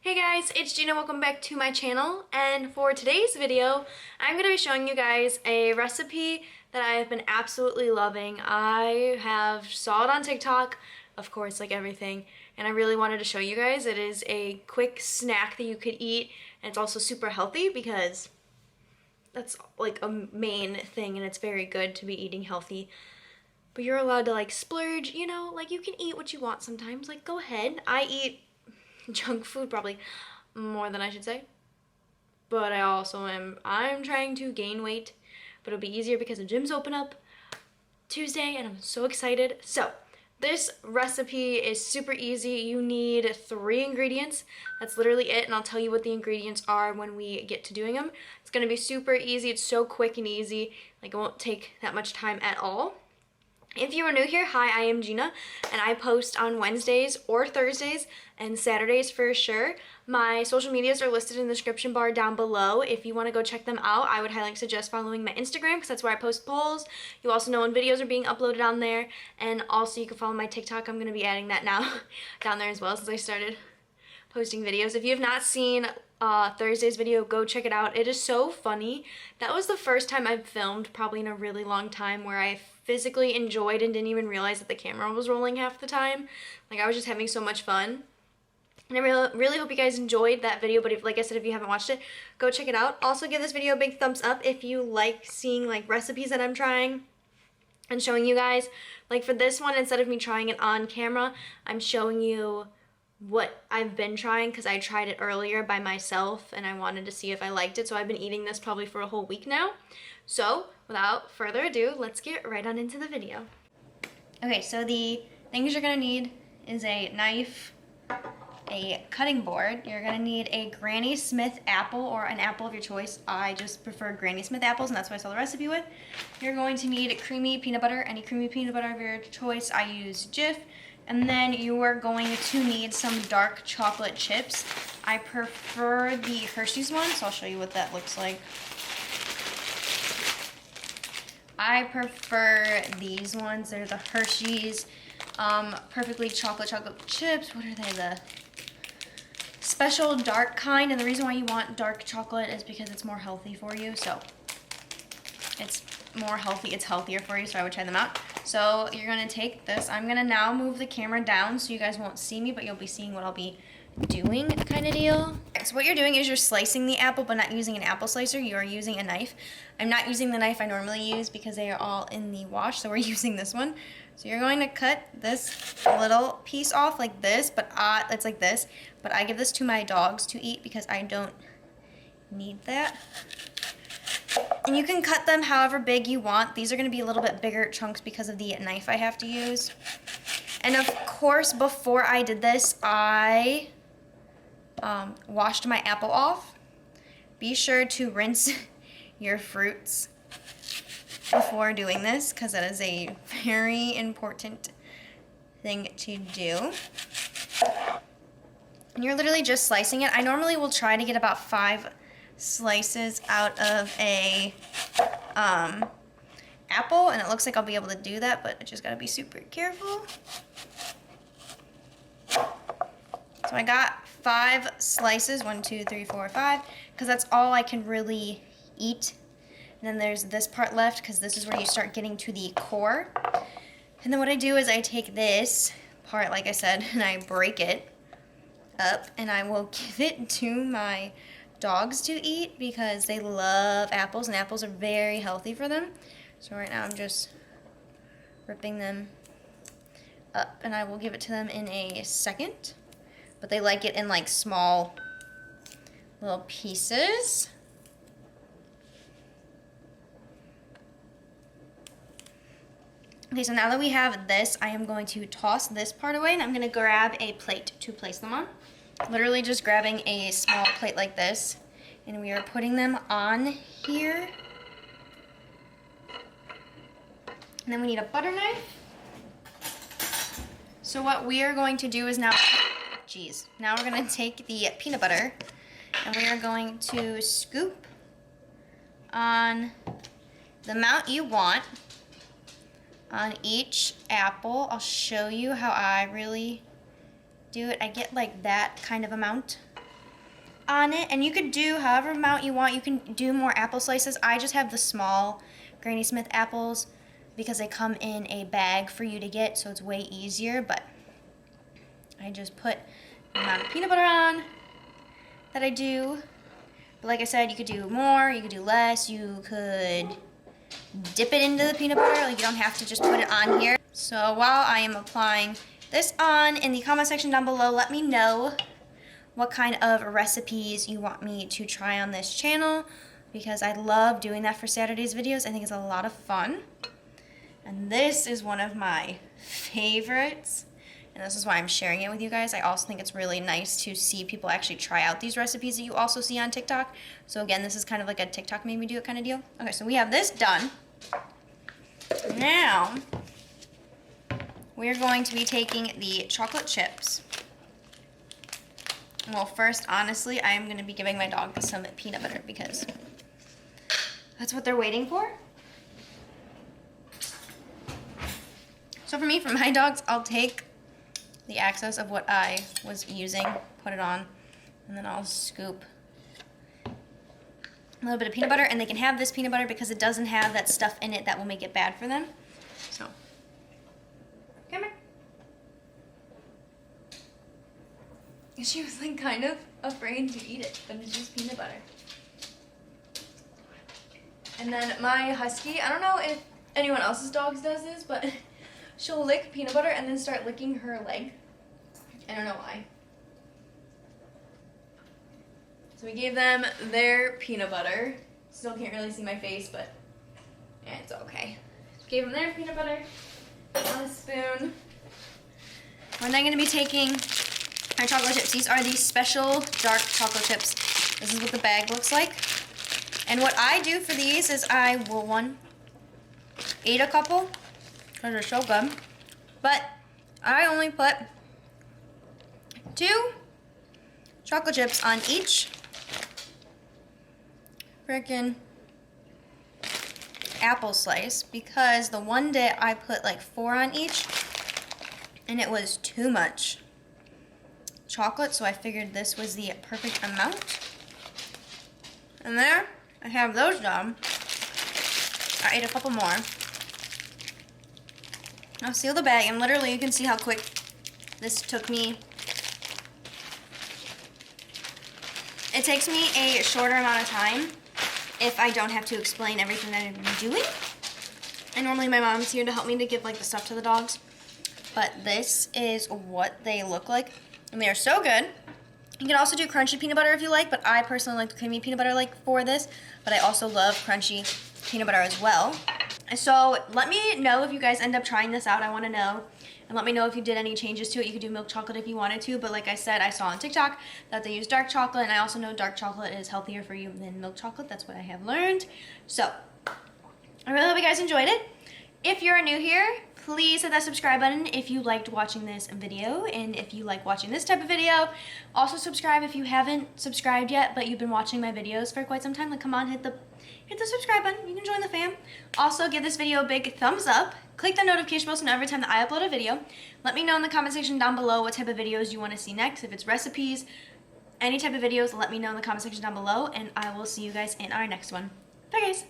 Hey guys, it's Gina. Welcome back to my channel, and for today's video I'm going to be showing you guys a recipe that I've been absolutely loving. I have saw it on TikTok, of course, like everything, and I really wanted to show you guys. It is a quick snack that you could eat, and it's also super healthy because that's like a main thing, and it's very good to be eating healthy. But you're allowed to like splurge, you know, like you can eat what you want sometimes. Like go ahead. I eat junk food probably more than I should say, but I'm trying to gain weight, but it'll be easier because the gyms open up Tuesday and I'm so excited. So this recipe is super easy. You need 3 ingredients. That's literally it, and I'll tell you what the ingredients are when we get to doing them. It's gonna be super easy. It's so quick and easy, like it won't take that much time at all. If you are new here, hi, I am Gina, and I post on Wednesdays or Thursdays and Saturdays for sure. My social medias are listed in the description bar down below. If you want to go check them out, I would highly suggest following my Instagram because that's where I post polls. You also know when videos are being uploaded on there, and also you can follow my TikTok. I'm going to be adding that now down there as well since I started posting videos. If you have not seen Thursday's video, go check it out. It is so funny. That was the first time I've filmed probably in a really long time where I physically enjoyed and didn't even realize that the camera was rolling half the time. Like I was just having so much fun. And I really hope you guys enjoyed that video, but if, like I said, if you haven't watched it, go check it out. Also give this video a big thumbs up if you like seeing like recipes that I'm trying and showing you guys. Like for this one, instead of me trying it on camera, I'm showing you what I've been trying because I tried it earlier by myself and I wanted to see if I liked it. So I've been eating this probably for a whole week now. So without further ado, let's get right on into the video. Okay, so the things you're gonna need is a knife, a cutting board. You're gonna need a Granny Smith apple or an apple of your choice. I just prefer Granny Smith apples and that's what I saw the recipe with. You're going to need creamy peanut butter, any creamy peanut butter of your choice. I use Jif. And then you are going to need some dark chocolate chips. I prefer the Hershey's one, so I'll show you what that looks like. I prefer these ones. They're the Hershey's perfectly chocolate chips. What are they? The special dark kind. And the reason why you want dark chocolate is because it's more healthy for you. So it's more healthy. It's healthier for you, so I would try them out. So you're gonna take this. I'm gonna now move the camera down so you guys won't see me, but you'll be seeing what I'll be doing, kind of deal. So what you're doing is you're slicing the apple, but not using an apple slicer. You are using a knife. I'm not using the knife I normally use because they are all in the wash, so we're using this one. So you're going to cut this little piece off like this, but it's like this. But I give this to my dogs to eat because I don't need that. And you can cut them however big you want. These are going to be a little bit bigger chunks because of the knife I have to use. And of course, before I did this, I washed my apple off. Be sure to rinse your fruits before doing this because that is a very important thing to do. And you're literally just slicing it. I normally will try to get about 5 slices out of a apple, and it looks like I'll be able to do that, but I just gotta be super careful. So I got 5 slices, 1, 2, 3, 4, 5, because that's all I can really eat. And then there's this part left because this is where you start getting to the core. And then what I do is I take this part, like I said, and I break it up, and I will give it to my dogs to eat because they love apples and apples are very healthy for them. So right now I'm just ripping them up and I will give it to them in a second. But they like it in like small little pieces. Okay, so now that we have this, I am going to toss this part away and I'm going to grab a plate to place them on. Literally just grabbing a small plate like this, and we are putting them on here. And then we need a butter knife. So what we are going to do is now we're going to take the peanut butter and we are going to scoop on the amount you want on each apple. I'll show you how I really do it. I get like that kind of amount. on it, and you could do however amount you want. You can do more apple slices. I just have the small Granny Smith apples because they come in a bag for you to get, so it's way easier, but I just put the amount of peanut butter on that I do. But like I said, you could do more, you could do less, you could dip it into the peanut butter, like you don't have to just put it on here. So while I am applying this on, in the comment section down below, let me know what kind of recipes you want me to try on this channel, because I love doing that for Saturday's videos. I think it's a lot of fun. And this is one of my favorites, and this is why I'm sharing it with you guys. I also think it's really nice to see people actually try out these recipes that you also see on TikTok. So again, this is kind of like a TikTok made me do it kind of deal. Okay, so we have this done. Now, we're going to be taking the chocolate chips. Well, first, honestly, I am going to be giving my dog some peanut butter because that's what they're waiting for. So for me, for my dogs, I'll take the excess of what I was using, put it on, and then I'll scoop a little bit of peanut butter, and they can have this peanut butter because it doesn't have that stuff in it that will make it bad for them. So, come here. She was like kind of afraid to eat it, but it's just peanut butter. And then my husky, I don't know if anyone else's dogs does this, but she'll lick peanut butter and then start licking her leg. I don't know why. So we gave them their peanut butter. Still can't really see my face, but yeah, it's okay. Gave them their peanut butter on a spoon. We're then going to be taking our chocolate chips. These are the special dark chocolate chips. This is what the bag looks like. And what I do for these is I will, eat a couple, because they're so good. But I only put 2 chocolate chips on each freaking apple slice, because the one day I put like 4 on each and it was too much chocolate, so I figured this was the perfect amount. And there, I have those done. I ate a couple more. I'll seal the bag, and literally you can see how quick this took me. It takes me a shorter amount of time if I don't have to explain everything that I'm doing. And normally my mom's here to help me to give like the stuff to the dogs. But this is what they look like, and they are so good. You can also do crunchy peanut butter if you like, but I personally like the creamy peanut butter like for this, but I also love crunchy peanut butter as well. So let me know if you guys end up trying this out. I want to know. And let me know if you did any changes to it. You could do milk chocolate if you wanted to, but like I said, I saw on TikTok that they use dark chocolate, and I also know dark chocolate is healthier for you than milk chocolate. That's what I have learned. So I really hope you guys enjoyed it. If you're new here, please hit that subscribe button if you liked watching this video, and if you like watching this type of video. Also subscribe if you haven't subscribed yet, but you've been watching my videos for quite some time. Like, come on, hit the subscribe button. You can join the fam. Also, give this video a big thumbs up. Click the notification bell so every time that I upload a video. Let me know in the comment section down below what type of videos you want to see next. If it's recipes, any type of videos, let me know in the comment section down below, and I will see you guys in our next one. Bye, guys.